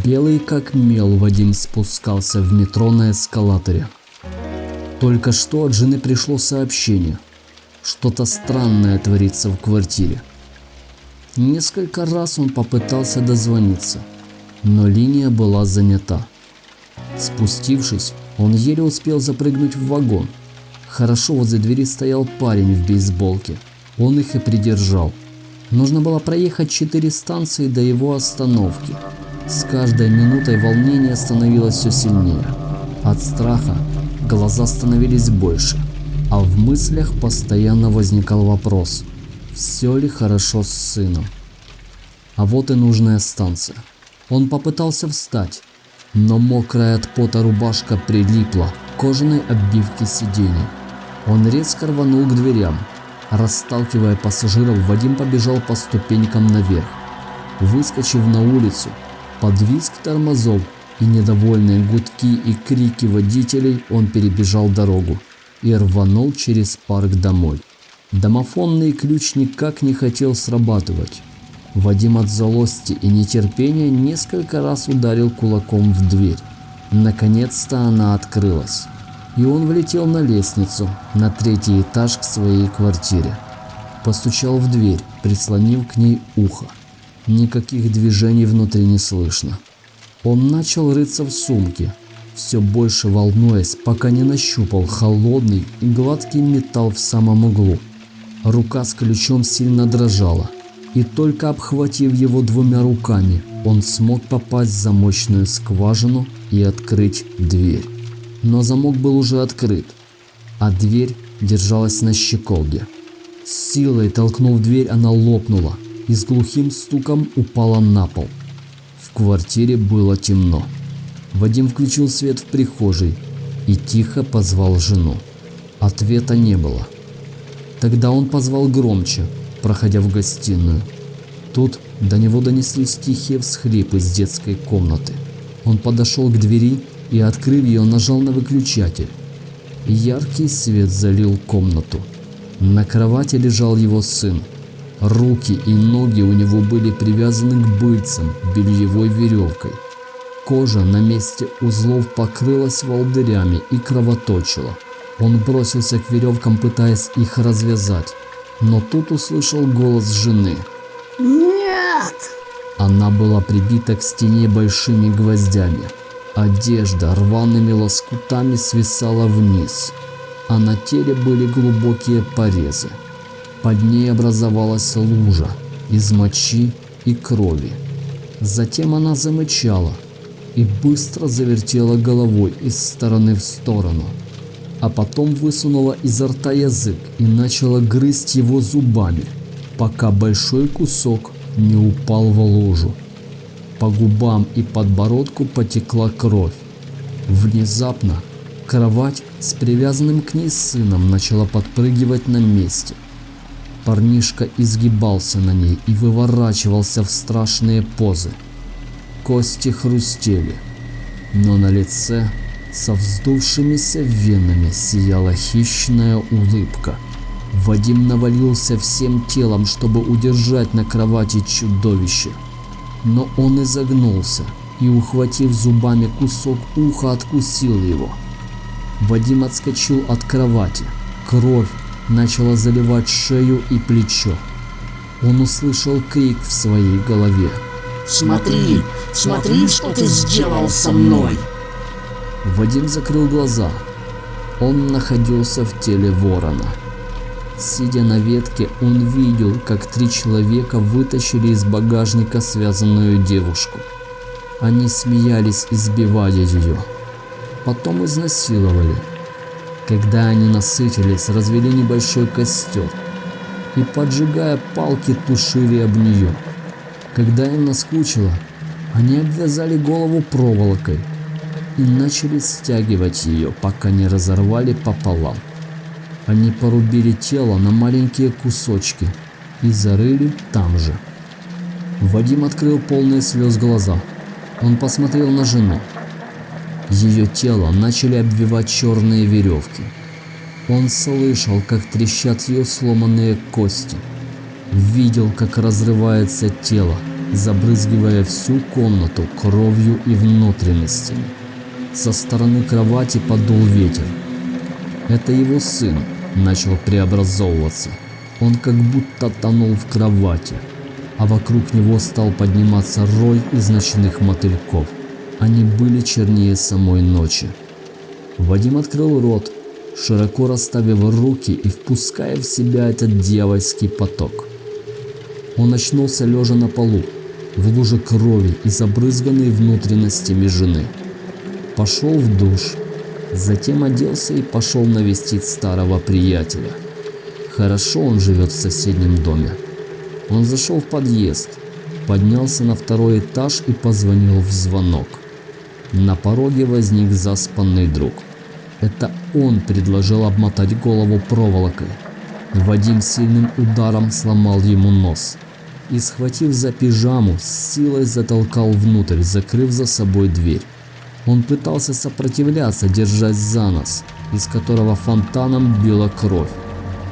Белый как мел Вадим спускался в метро на эскалаторе. Только что от жены пришло сообщение. Что-то странное творится в квартире. Несколько раз он попытался дозвониться, но линия была занята. Спустившись, он еле успел запрыгнуть в вагон. Хорошо, возле двери стоял парень в бейсболке. Он их и придержал. Нужно было проехать 4 станции до его остановки. С каждой минутой волнение становилось все сильнее. От страха глаза становились больше, а в мыслях постоянно возникал вопрос: все ли хорошо с сыном? А вот и нужная станция. Он попытался встать, но мокрая от пота рубашка прилипла к кожаной обивке сидений. Он резко рванул к дверям. Расталкивая пассажиров, Вадим побежал по ступенькам наверх. Выскочив на улицу, под визг тормозов и недовольные гудки и крики водителей, он перебежал дорогу и рванул через парк домой. Домофонный ключ никак не хотел срабатывать. Вадим от злости и нетерпения несколько раз ударил кулаком в дверь. Наконец-то она открылась, и он влетел на лестницу на 3-й этаж к своей квартире. Постучал в дверь, прислонив к ней ухо. Никаких движений внутри не слышно. Он начал рыться в сумке, все больше волнуясь, пока не нащупал холодный и гладкий металл в самом углу. Рука с ключом сильно дрожала, и только обхватив его 2 руками, он смог попасть в замочную скважину и открыть дверь. Но замок был уже открыт, а дверь держалась на щеколде. С силой толкнув дверь, она лопнула и с глухим стуком упала на пол. В квартире было темно. Вадим включил свет в прихожей и тихо позвал жену. Ответа не было. Тогда он позвал громче, проходя в гостиную. Тут до него донеслись тихие всхлипы с детской комнаты. Он подошел к двери и, открыв ее, нажал на выключатель. Яркий свет залил комнату. На кровати лежал его сын. Руки и ноги у него были привязаны к быльцам бельевой веревкой. Кожа на месте узлов покрылась волдырями и кровоточила. Он бросился к веревкам, пытаясь их развязать, но тут услышал голос жены. «Нет!» Она была прибита к стене большими гвоздями. Одежда рваными лоскутами свисала вниз, а на теле были глубокие порезы. Под ней образовалась лужа из мочи и крови. Затем она замычала и быстро завертела головой из стороны в сторону, а потом высунула изо рта язык и начала грызть его зубами, пока большой кусок не упал в лужу. По губам и подбородку потекла кровь. Внезапно кровать с привязанным к ней сыном начала подпрыгивать на месте. Парнишка изгибался на ней и выворачивался в страшные позы. Кости хрустели, но на лице со вздувшимися венами сияла хищная улыбка. Вадим навалился всем телом, чтобы удержать на кровати чудовище. Но он изогнулся и, ухватив зубами кусок уха, откусил его. Вадим отскочил от кровати. Кровь начала заливать шею и плечо. Он услышал крик в своей голове. «Смотри, смотри, что ты сделал со мной!» Вадим закрыл глаза. Он находился в теле ворона. Сидя на ветке, он видел, как 3 человека вытащили из багажника связанную девушку. Они смеялись, избивая ее. Потом изнасиловали. Когда они насытились, развели небольшой костер и, поджигая палки, тушили об нее. Когда им наскучило, они обвязали голову проволокой и начали стягивать ее, пока не разорвали пополам. Они порубили тело на маленькие кусочки и зарыли там же. Вадим открыл полные слез глаза. Он посмотрел на жену. Ее тело начали обвивать черные веревки. Он слышал, как трещат ее сломанные кости. Видел, как разрывается тело забрызгивая всю комнату кровью и внутренностями. Со стороны кровати подул ветер. Это его сын начал преобразовываться. Он как будто тонул в кровати, а вокруг него стал подниматься рой из ночных мотыльков. Они были чернее самой ночи. Вадим открыл рот, широко расставив руки и впуская в себя этот дьявольский поток. Он очнулся лежа на полу, в луже крови и забрызганной внутренностями жены. Пошел в душ, затем оделся и пошел навестить старого приятеля. Хорошо он живет в соседнем доме. Он зашел в подъезд, поднялся на второй этаж и позвонил в звонок. На пороге возник заспанный друг. Это он предложил обмотать голову проволокой. Вадим сильным ударом сломал ему нос и, схватив за пижаму, с силой затолкал внутрь, закрыв за собой дверь. Он пытался сопротивляться, держась за нос, из которого фонтаном била кровь.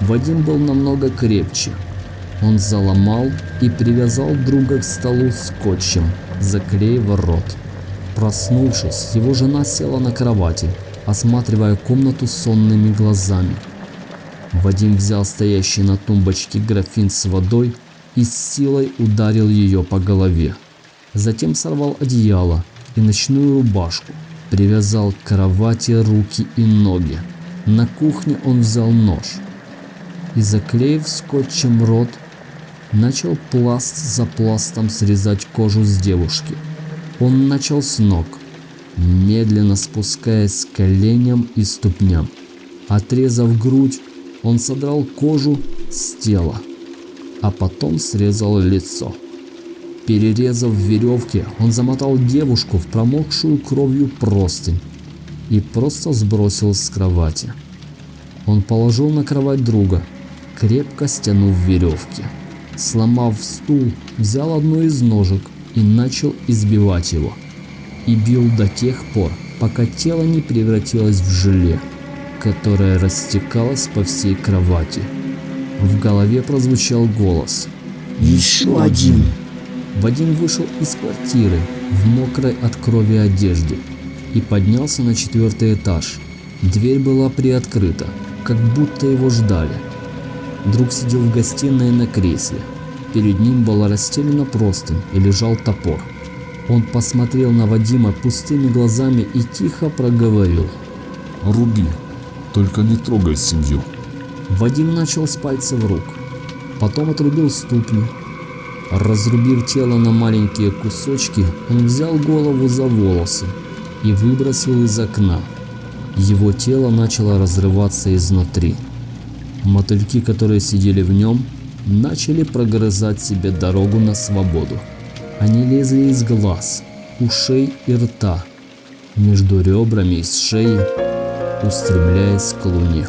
Вадим был намного крепче. Он заломал и привязал друга к столу скотчем, заклеив рот. Проснувшись, его жена села на кровати, осматривая комнату сонными глазами. Вадим взял стоящий на тумбочке графин с водой и с силой ударил ее по голове. Затем сорвал одеяло и ночную рубашку, привязал к кровати руки и ноги. На кухне он взял нож и, заклеив скотчем рот, начал пласт за пластом срезать кожу с девушки. Он начал с ног, медленно спускаясь к коленям и ступням. Отрезав грудь, он содрал кожу с тела, а потом срезал лицо. Перерезав веревки, он замотал девушку в промокшую кровью простынь и просто сбросил с кровати. Он положил на кровать друга, крепко стянув веревки. Сломав стул, взял одну из ножек и начал избивать его. И бил до тех пор, пока тело не превратилось в желе, которое растекалось по всей кровати. В голове прозвучал голос. Еще один. Вадим вышел из квартиры в мокрой от крови одежде и поднялся на 4-й этаж. Дверь была приоткрыта, как будто его ждали. Друг сидел в гостиной на кресле. Перед ним была расстелена простынь и лежал топор. Он посмотрел на Вадима пустыми глазами и тихо проговорил: «Руби, только не трогай семью». Вадим начал с пальцев рук, потом отрубил ступни. Разрубив тело на маленькие кусочки, он взял голову за волосы и выбросил из окна. Его тело начало разрываться изнутри. Мотыльки, которые сидели в нем, начали прогрызать себе дорогу на свободу. Они лезли из глаз, ушей и рта, между ребрами из шеи, устремляясь к луне.